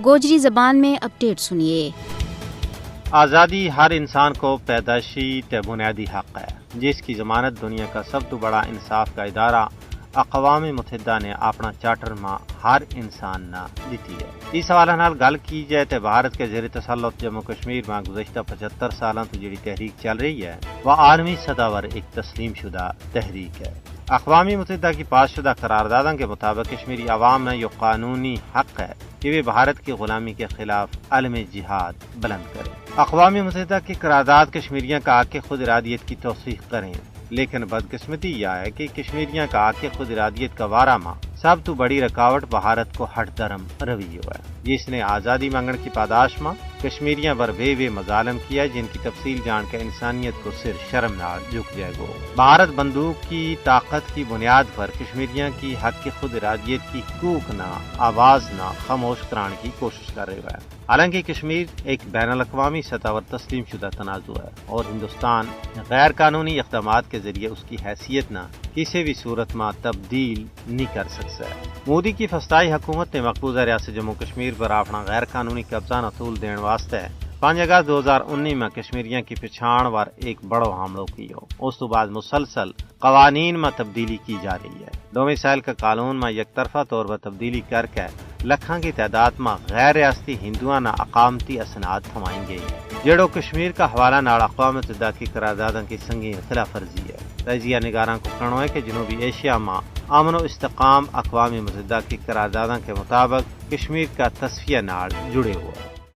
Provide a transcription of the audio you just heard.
گوجری زبان میں اپڈیٹ سنیے۔ آزادی ہر انسان کو پیدائشی تے بنیادی حق ہے، جس کی ضمانت دنیا کا سب تو بڑا انصاف کا ادارہ اقوام متحدہ نے اپنا چارٹر ماں ہر انسان نہ دیتی ہے۔ اس حوالے نال گل کی جائے تو بھارت کے زیر تسلط جموں کشمیر میں گزشتہ 75 سالوں تو جڑی تحریک چل رہی ہے وہ عالمی سطح پر ایک تسلیم شدہ تحریک ہے۔ اقوام متحدہ کی پاس شدہ قراردادوں کے مطابق کشمیری عوام میں یہ قانونی حق ہے کہ وہ بھارت کی غلامی کے خلاف علم جہاد بلند کریں۔ اقوام متحدہ کی قرارداد کشمیریوں کا حق خود ارادیت کی توثیق کریں، لیکن بدقسمتی یہ ہے کہ کشمیریوں کا حق خود ارادیت کا وارہ ماں سب تو بڑی رکاوٹ بھارت کو ہٹ درم رویہ ہے، جس نے آزادی مانگن کی پاداش ماں کشمیریوں پر بے مظالم کیا، جن کی تفصیل جان کے انسانیت کو سر شرم نال جھک جائے گا۔ بھارت بندوق کی طاقت کی بنیاد پر کشمیریوں کی حق خود ارادیت کی کوک نہ آواز نہ خاموش کرانے کی کوشش کر رہا ہے۔ حالانکہ کشمیر ایک بین الاقوامی سطح پر تسلیم شدہ تنازع ہے اور ہندوستان غیر قانونی اقدامات کے ذریعے اس کی حیثیت نہ کسی بھی صورت میں تبدیل نہیں کر سکتا ہے۔ مودی کی فسطائی حکومت نے مقبوضہ ریاست جموں کشمیر پر اپنا غیر قانونی قبضہ نہ طول دین واسطے 5 اگست 2019 میں کشمیریوں کی پچھاڑ پر ایک بڑا حملہ کیا۔ اس تو بعد مسلسل قوانین میں تبدیلی کی جا رہی ہے۔ ڈومیسائل کا قانون میں یک طرفہ طور پر تبدیلی کر کے لکھاں کی تعداد میں غیر ریاستی ہندوؤں نہ اقامتی اسناد تھمائیں گئی ہے، جڑو کشمیر کا حوالہ نال اقوام متحدہ کی قراردادوں کی سنگین خلاف ورزی ہے۔ تجزیہ نگاراں کو کہنا ہے کہ جنوبی ایشیا میں امن و استحکام اقوام متحدہ کی قراردادوں کے مطابق کشمیر کا تصفیہ نال جڑے ہوا ہے۔